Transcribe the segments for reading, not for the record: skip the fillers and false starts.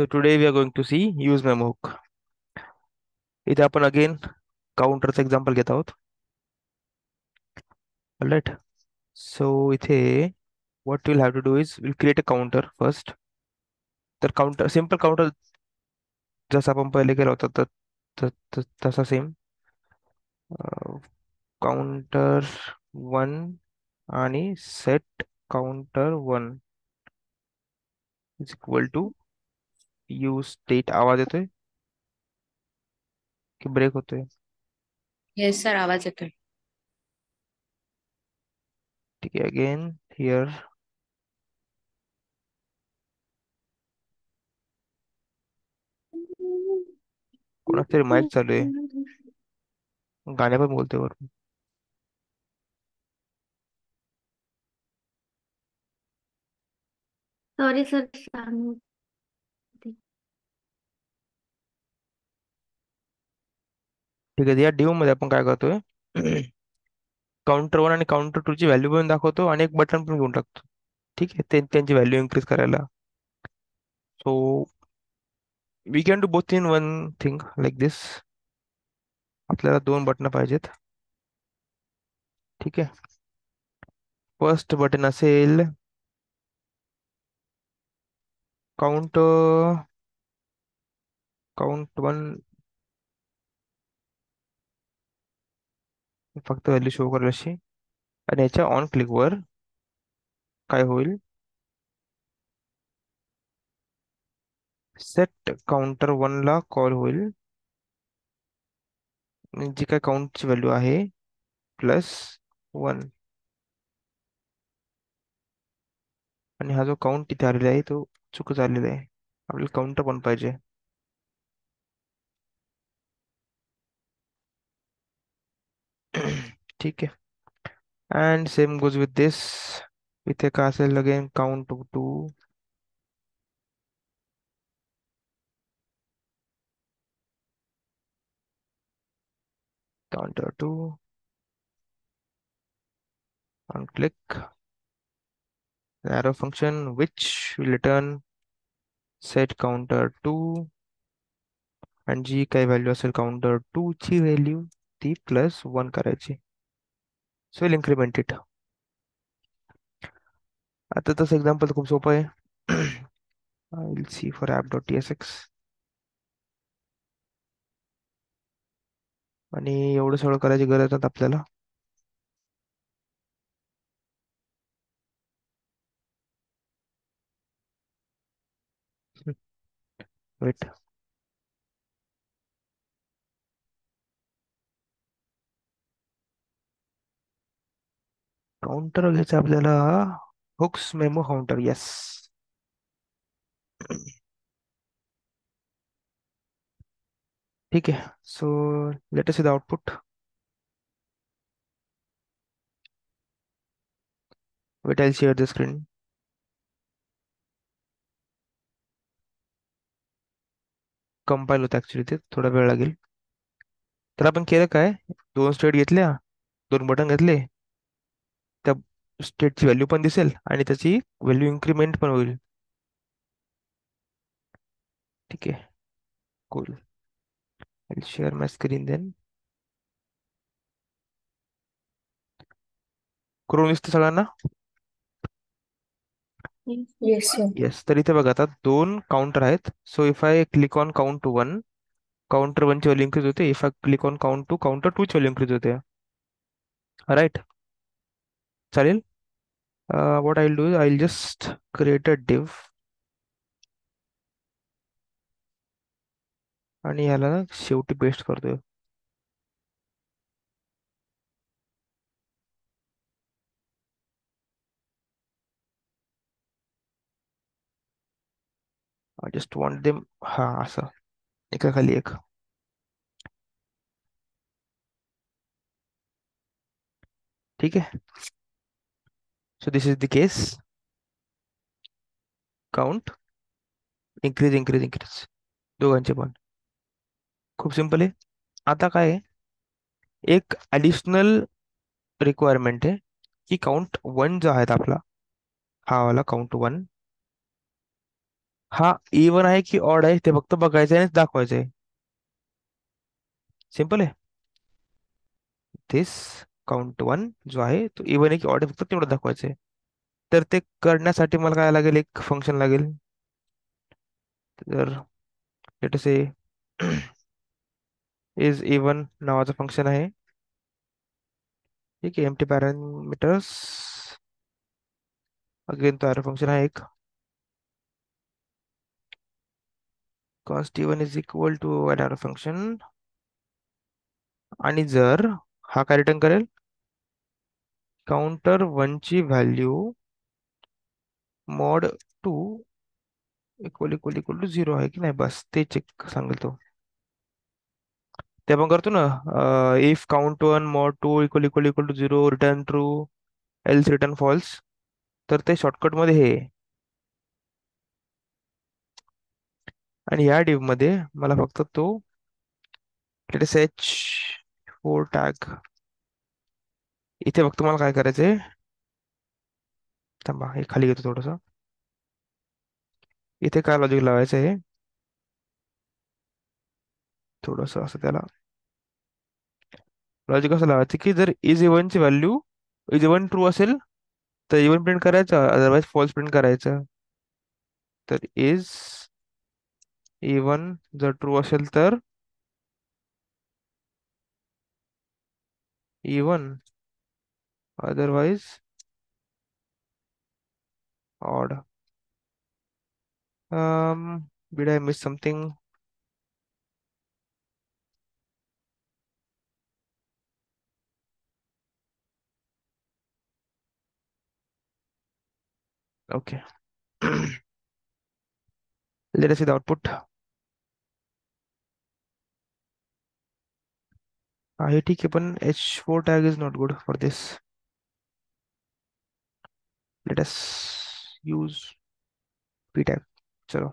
So today we are going to see use memo hook. इथे आपण again काउंटरचं example घेत आहोत. राईट. सो इथे what we'll have to do is we'll create a counter first. तर counter simple counter जसं आपण पहिले केला होता तसा सेम काउंटर वन आणि set counter one is equal to use state. आवाज येतोय की ब्रेक होतोय? येस सर, आवाज येतोय. ठीक आहे. अगेन हिअर कोणाचं तरी माईक चालू आहे, गाणे पण बोलतोय वरून. सॉरी सर, सांगू दे. ठीक आहे. या डिओ मध्ये आपण काय करतोय, काउंटर वन आणि काउंटर टू ची व्हॅल्यू पण दाखवतो आणि एक बटन पण घेऊन टाकतो. ठीक आहे. त्यांची व्हॅल्यू इन्क्रीज करायला. So we can do both in one thing like this. आपल्याला दोन बटन पाहिजेत. ठीक आहे. फर्स्ट बटन असेल काउंट काउंट वन. फक्त व्हॅल्यू शो करेल अशी. आणि याच्या ऑन क्लिक वर काय होईल, सेट काउंटर वन ला कॉल होईल. आणि जी काय काउंटची व्हॅल्यू आहे प्लस वन. आणि हा जो काउंट इथे आलेला आहे तो चुकीच आलेला आहे. आपल्याला काउंटर पण पाहिजे. ठीक आहे. And same goes with this. इथे काय असेल again count two counter two on click arrow function which will return set counter 2 आणि जी काही व्हॅल्यू असेल काउंटर 2 ची व्हॅल्यू ती प्लस वन करायची. So will increment it. आता तसं एक्झाम्पल खूप सोपं आहे. I will see for app.tsx. आणि एवढं सगळं करायची गरज नाही आपल्याला. वेट. काउंटर घ्यायचं आपल्याला, हुक्स मेमो काउंटर. येस. ठीक आहे. So let us see the output. Wait, I share the screen. Compile होतं ऍक्च्युली, ते थोडा वेळ लागेल. तर आपण केलं काय, दोन स्टेट घेतल्या, दोन बटन घेतले. त्या स्टेटची व्हॅल्यू पण दिसेल आणि त्याची व्हॅल्यू इन्क्रीमेंट पण होईल. ठीक आहे. Cool. I share my screen then. करून दिसतं सगळ्यांना? Yes sir. येस. तर इथे बघा आता दोन काउंटर आहेत. So if I click on count one, counter one ची व्हॅल्यू इन्क्रीज होते. If I click on count two, counter two ची व्हॅल्यू इन्क्रीज होते. राईट. चालेल. what I'll do is I'll just create a div आणि याला ना शेवटी paste करतोय. आय जस्ट वॉन्ट देम, हा असं एकाखाली एक. ठीक आहे. So this is the case. Count increase increase increase दोघांचे पण. खूप सिंपल आहे. आता काय आहे, एक ॲडिशनल रिक्वायरमेंट आहे की काउंट वन जो आहे आपला, हा वाला काउंट वन, हा इवन आहे की ऑड आहे ते फक्त बघायचं आहे आणि दाखवायचं आहे. सिम्पल आहे. दिस काउंट वन जो आहे तो इवन आहे की ऑड आहे फक्त तेवढं दाखवायचं आहे. तर ते करण्यासाठी मला काय लागेल, एक फंक्शन लागेल. तर लेट से इज इवन नावाचं फंक्शन आहे. ठीक आहे, एम्प्टी पॅरामीटर्स. अगेन तो एरो फंक्शन आहे एक. Const even is equal to arrow function. आणि जर हा काय रिटर्न करेल, काउंटर वन ची value mod two equal equal equal to zero आहे की नाही, बस ते चेक सांगेल तो. ते आपण करतो ना, if count one mod two equal equal equal to zero return true, else return false. तर ते शॉर्टकट मध्ये हे आहे. आणि या डिव मध्ये मला फक्त तो एच फोर टॅग, इथे फक्त मला काय करायचंय, थांबा हे खाली घेतो थोडस. इथे काय लॉजिक लावायचं आहे, थोडस असं त्याला लॉजिक असं लावायचं की जर इज इव्हन ची व्हॅल्यू इज इव्हन ट्रू असेल तर इव्हन प्रिंट करायचं, अदरवाइज फॉल्स प्रिंट करायचं. तर इज इव्हन जर ट्रू असेल तर even, otherwise odd. Did I miss something? Okay. Late us see the output. हा हे ठीक आहे, पण H four tag is not good for this. Let us use P tag. चलो.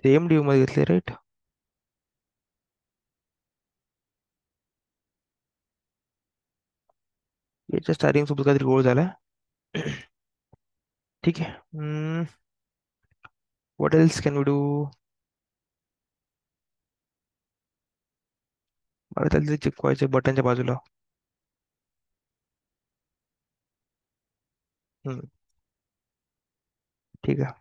सेम ड्यू मध्ये घेतले राईट. याच्या स्टार्टिंग सोबत काहीतरी गोळ झालाय. ठीक आहे. What else can we do? मला त्याला ते चिपकवायचे बटनच्या बाजूला. हम्म, ठीक आहे.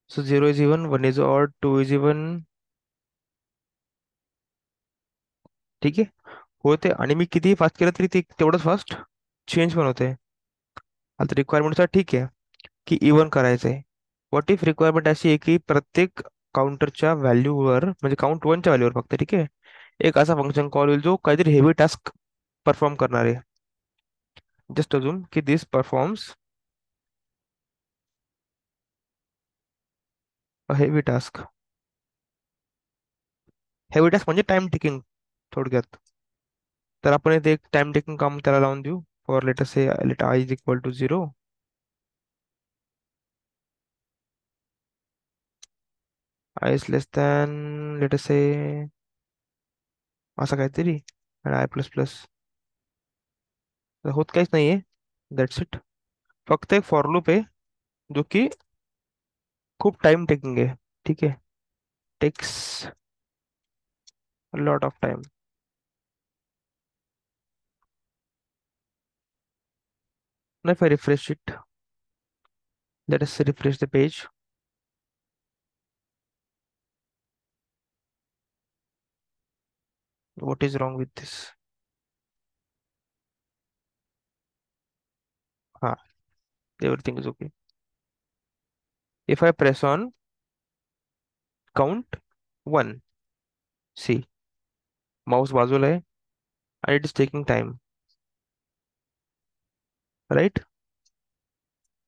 So zero is even, one is odd, two is even. ठीक आहे, होते. आणि मी कितीही फास्ट केलं तरी ते तेवढंच फास्ट चेंज पण होते. आता रिक्वायरमेंटचा ठीक आहे की इवन करायचं आहे. व्हॉट इफ रिक्वायरमेंट अशी आहे की प्रत्येक काउंटरच्या व्हॅल्यूवर, म्हणजे काउंट वनच्या व्हॅल्यूवर फक्त, ठीक आहे, एक असा फंक्शन कॉल होईल जो काहीतरी हेवी टास्क परफॉर्म करणार आहे. जस्ट अजून की this performs a heavy task. Heavy task म्हणजे टाइम टेकिंग थोडक्यात. तर आपण इथे एक टाइम टेकिंग काम त्याला लावून देऊ. For let say let I is equal to zero, I is less than let say असं काहीतरी, आणि आय प्लस प्लस. होत काहीच नाहीये. That's it. फक्त एक फॉर लूप आहे जो की खूप टाइम टेकिंग आहे. ठीक आहे, takes lot of time. Now if I refresh it, let us refresh the page. What is wrong with this? हाँ, everything is okay. If I press on count one, see, mouse बाजूला आहे and it is taking time, right?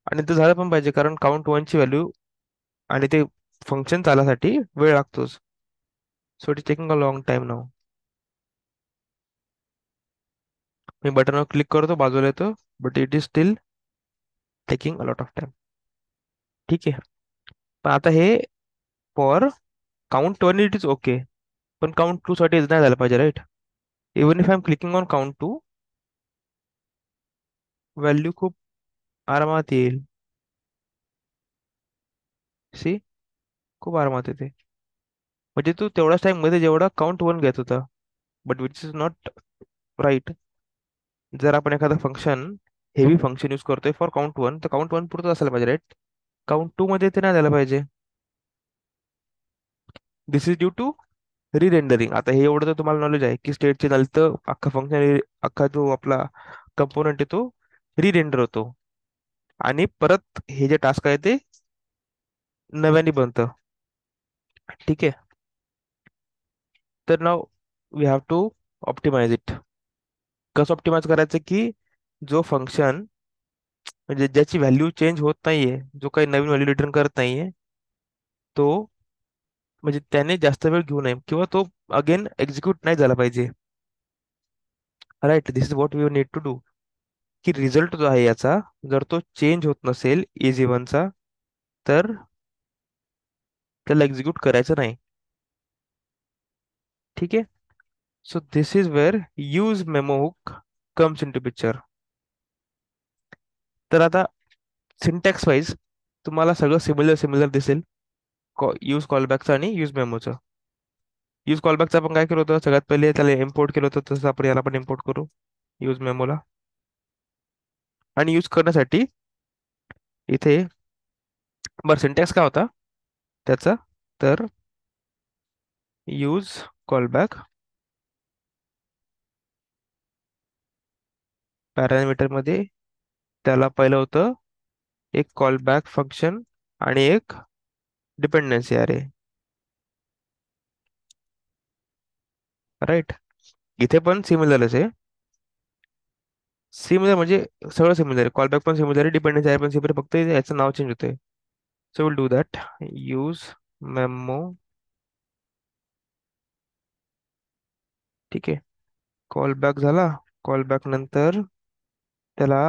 आणि ते झालं पण पाहिजे कारण count one ची व्हॅल्यू आणि ते फंक्शन चालासाठी वेळ लागतोच. So it is taking a long time now. मी बटनवर क्लिक करतो, बाजूला येतो, but it is still taking a lot of time. ठीक आहे, पण आता हे for count one it is okay. पण काउंट टू साठी नाही झालं पाहिजे, right? Even if I am clicking on count two, value खूप आरामात येईल. सी, खूप आरामात येते. म्हणजे तू तेवढ्याच टाइम मध्ये जेवढा काउंट वन घेत होता, but which is not right. जर आपण एखादं फंक्शन, हेवी फंक्शन यूज करतोय फॉर काउंट वन, तर काउंट वन पुरतं असायला पाहिजे, राईट? काउंट टू मध्ये ते नाही झालं पाहिजे. This is due to re rendering. आता हे एवढं तर तुम्हाला नॉलेज आहे की स्टेटचे झालं तर अख्खा फंक्शन, अख्खा जो आपला कंपोनंट आहे तो री रेंडर होतो, आणि परत हे जे टास्क आहे ते नव्याने बनतं. ठीक आहे. तर now we have to optimize it. कसं ऑप्टिमाइज करायचं की जो फंक्शन, म्हणजे ज्याची व्हॅल्यू चेंज होत नाहीये, जो काही नवीन व्हॅल्यू रिटर्न करत नाहीये, तो, म्हणजे त्याने जास्त वेळ घेऊ नये किंवा तो अगेन एक्झिक्यूट नाही झाला पाहिजे. Right, this is what we need to do. की रिझल्ट जो आहे याचा, जर तो चेंज होत नसेल एज इव्हनचा, तर त्याला एक्झिक्यूट करायचं नाही. ठीक आहे. So this is where use memo hook comes into picture. तर आता सिंटॅक्स वाईज तुम्हाला सगळं सिमिलर सिमिलर दिसेल, यूज कॉलबॅकचं आणि यूज मेमोचं. यूज कॉलबॅकचं आपण काय केलं होतं, सगळ्यात पहिले त्याला इम्पोर्ट केलं होतं, तसं आपण याला पण इम्पोर्ट करू यूज मेमोला. आणि यूज करण्यासाठी इथे, बरं सिंटॅक्स काय होता त्याचा, तर यूज कॉलबॅक पॅरामीटर मध्ये त्याला पहिलं होतं एक कॉलबॅक फंक्शन आणि एक डिपेंडन्सी अरे. राईट. इथे पण सिमिलरच आहे. सिमिलर म्हणजे सगळं सिमिलर आहे, कॉलबॅक पण सिमिलर आहे, डिपेंडन्सी अरे पण सिमिलर, फक्त इथे याचं नाव चेंज होतंय. So will do that. Use memo. ठीक आहे. कॉलबॅक झाला. कॉलबॅक नंतर त्याला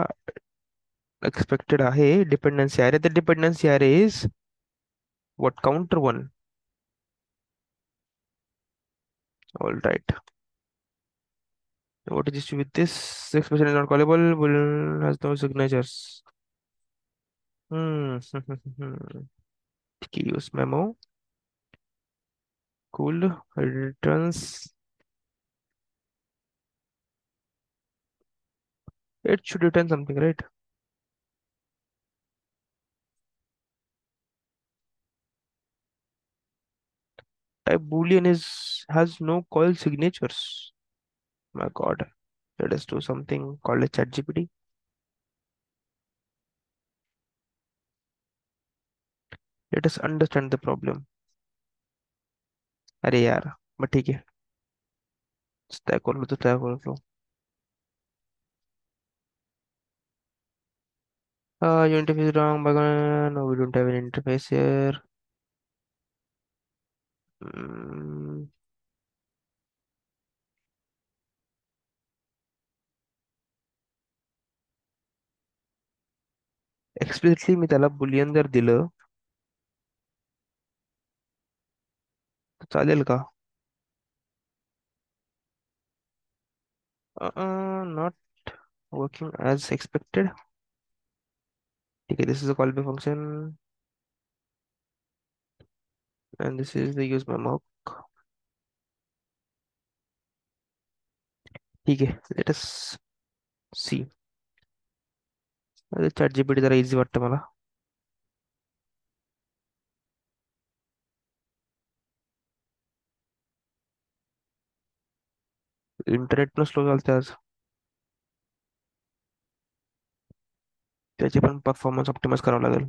एक्सपेक्टेड आहे डिपेंडन्सी अरे. तर dependency array is what, counter one. All right. What is issue with this? Expression is not callable. Will has no signatures. Hmm. Use memo. Cool. Returns. It should return something, right? Type boolean is has no call signatures. My God. Let us do something called a ChatGPT. Let us understand the problem. अरे यार, but ठीक है. तय कर low तो तय कर low. Your interface is wrong. No, we don't have an interface here. Hmm. Explicitly मी त्याला बुलियन जर दिलं तर चालेल का? Not working as expected. ठीक आहे, this is a callback function and this is the use memo. ठीक आहे, let us see. ChatGPT जरा इझी वाटतं मला. इंटरनेट पण स्लो चालते आज. त्याची पण परफॉर्मन्स ऑप्टिमाइज करावं लागेल.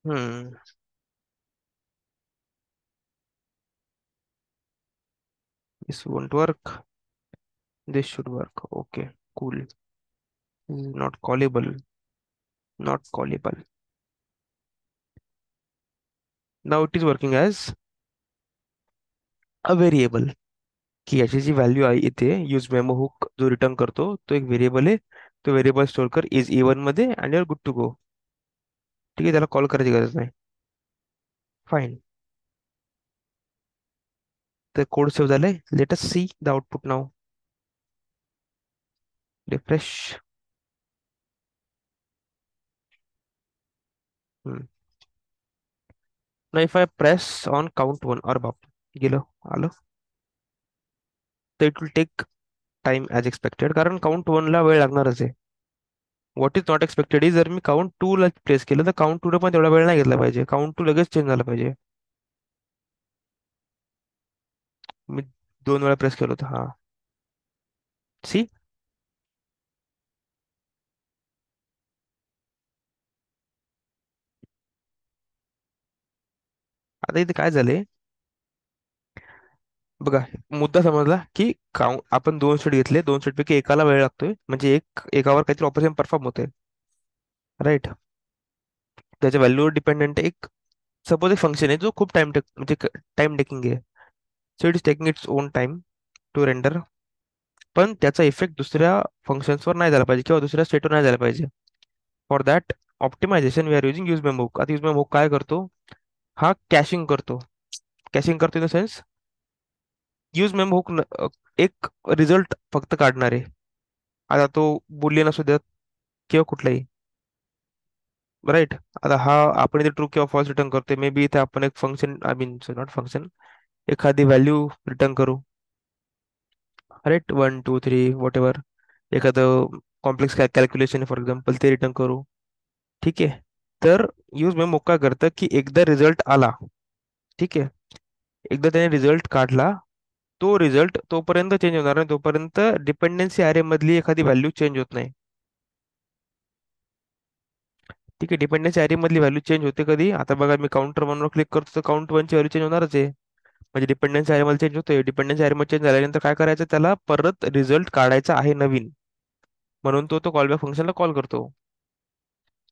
Hmm. This won't work. This should work. Okay. Cool. Not callable. Not callable. Now it is working as a variable, की याची जी व्हॅल्यू आहे इथे यूज मेमो हुक जो रिटर्न करतो तो एक व्हेरिएबल आहे. तो व्हेरिएबल स्टोअर कर इज इव्हन मध्ये and your good to go. ठीक आहे, त्याला कॉल करायची गरज नाही. फाईन. तर कोड सेव्ह झालाय. Let us see the output now. Refresh. now if I press on count one, और बाप, गेलो, आलो. तर it will take time as expected, कारण काउंट ला वेळ लागणारच आहे. What is not expected is जर मी काउंट ला प्लेस केलं तर काउंट ला पण तेवढा वेळ नाही घेतला पाहिजे. काउंट लगेच चेंज झाला पाहिजे. मी 2 वेळा प्रेस केलं होतं, हा. सी. आता इथे काय झालंय बघा. मुद्दा समजला की काउंट आपण 2 स्टेट घेतले, 2 स्टेट पैकी एकाला वेळ लागतोय, म्हणजे एकावर काहीतरी ऑपरेशन परफॉर्म होते. राईट. त्याच्या व्हॅल्यूवर डिपेंडंट एक, सपोज एक फंक्शन आहे जो खूप म्हणजे टाइम टेकिंग आहे. So it is taking its own time to render. पण त्याचा इफेक्ट दुसऱ्या फंक्शन्सवर नाही झाला पाहिजे किंवा दुसऱ्या स्टेटवर नाही झाला पाहिजे. For that optimization we are using use memo. आता यूज मेमो काय करतो, हा कॅशिंग करतो. कॅशिंग करतो in the sense, use memo hook एक रिझल्ट फक्त काढणार आहे. आता तो बुलियन असू द्यात किंवा कुठलाही. राईट. आता हा आपण इथे ट्रू किंवा फॉल्स रिटर्न करतोय. मे बी इथे आपण एक function, I mean not function, एखादी व्हॅल्यू रिटर्न करू. Right, 1 2 3 whatever. एखादं कॉम्प्लेक्स कॅल्क्युलेशन फॉर एक्झाम्पल ते रिटर्न करू. ठीक आहे. तर यूज मेमो काय करतं की एकदा रिझल्ट आला, ठीक आहे, एकदा त्याने रिझल्ट काढला, तो रिझल्ट तोपर्यंत चेंज होणार नाही तोपर्यंत डिपेंडन्सी अरे मधली एखादी व्हॅल्यू चेंज होत नाही. ठीक आहे. डिपेंडन्सी अरे मधली व्हॅल्यू चेंज होते कधी, आता बघा मी काउंटर वनवर क्लिक करतो तर काउंट वनची व्हॅल्यू चेंज होणारच आहे. म्हणजे डिपेंडन्सी अरे मध्ये चेंज होते. डिपेंडन्सी अरे मध्ये चेंज झाल्यानंतर काय करायचं, त्याला परत रिझल्ट काढायचा आहे नवीन. म्हणून तो तो कॉलबॅक फंक्शनला कॉल करतो.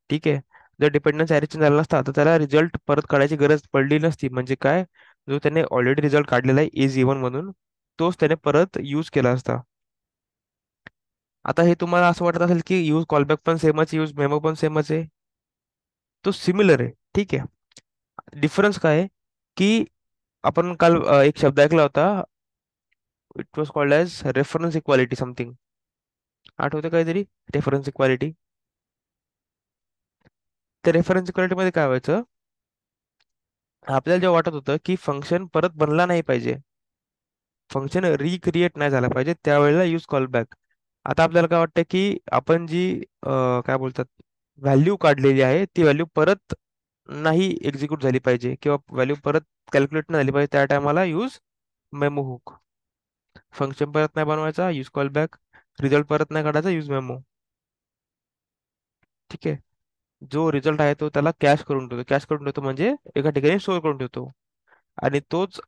ठीक आहे. जर डिपेंडन्स अरे चेंज झाला नसता तर त्याला रिझल्ट परत काढायची गरज पडली नसती. म्हणजे काय, जो त्याने ऑलरेडी रिझल्ट काढलेला आहे इज इव्हन म्हणून, तोच त्याने परत यूज केला असता. आता हे तुम्हाला असं वाटत असेल की यूज कॉलबॅक पण सेमच आहे, यूज मेमो पण सेमच आहे. तो सिमिलर आहे. ठीक आहे. डिफरन्स काय आहे की आपण काल एक शब्द ऐकला होता. It was called as reference equality something. आठवतं काहीतरी, रेफरन्स इक्वालिटी. त्या रेफरन्स इक्वालिटी मध्ये काय व्हायचं, आपल्याला जेव्हा वाटत होतं की फंक्शन परत बनला नाही पाहिजे, फंक्शन रिक्रिएट नाही झाला पाहिजे, त्यावेळेला यूज कॉल बॅक. आता आपल्याला काय वाटतं की आपण जी काय बोलतात व्हॅल्यू काढलेली आहे ती व्हॅल्यू परत नाही एक्झिक्यूट झाली पाहिजे किंवा व्हॅल्यू परत कॅल्क्युलेट नाही झाली पाहिजे, त्या टायमाला यूज मेमो हुक. फंक्शन परत नाही बनवायचा, यूज कॉल बॅक. रिझल्ट परत नाही काढायचा, यूज मेमो. ठीक आहे. जो रिझल्ट आहे तो त्याला कॅश करून ठेवतो. कॅश करून ठेवतो म्हणजे एका ठिकाणी स्टोअर करून ठेवतो. आणि तोच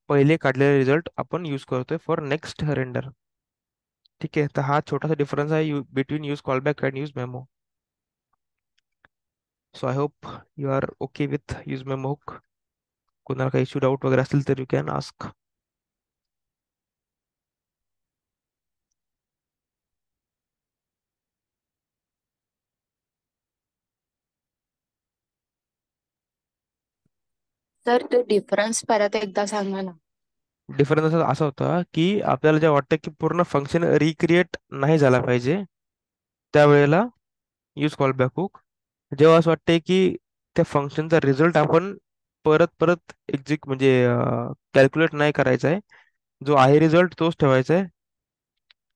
पहिले काढलेला रिझल्ट आपण यूज करतोय फॉर नेक्स्ट रेंडर. ठीक आहे. तर हा छोटासा डिफरन्स आहे between use callback and use memo. So I hope you are okay with use memo hook. कोणाला काही इश्यू डाऊट वगैरे असेल तर यू कॅन आस्क. सर तो डिफरन्स परत एकदा सांगा ना. डिफरन्स असा होता की आपल्याला जे वाटतं की पूर्ण फंक्शन रिक्रिएट नाही झाला पाहिजे, त्यावेळेला यूज कॉलबॅक हुक. जेव्हा असं वाटतंय की त्या फंक्शनचा रिझल्ट आपण परत परत म्हणजे कॅल्क्युलेट नाही करायचा आहे, जो आहे रिझल्ट तोच ठेवायचा आहे.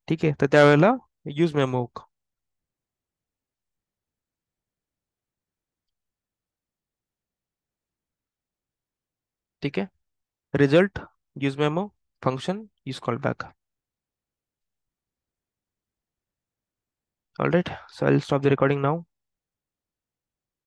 ठीक आहे. तर त्यावेळेला यूज मेमो हुक. ठीक आहे. Result use memo, function use callback. All right. So I stop the recording now.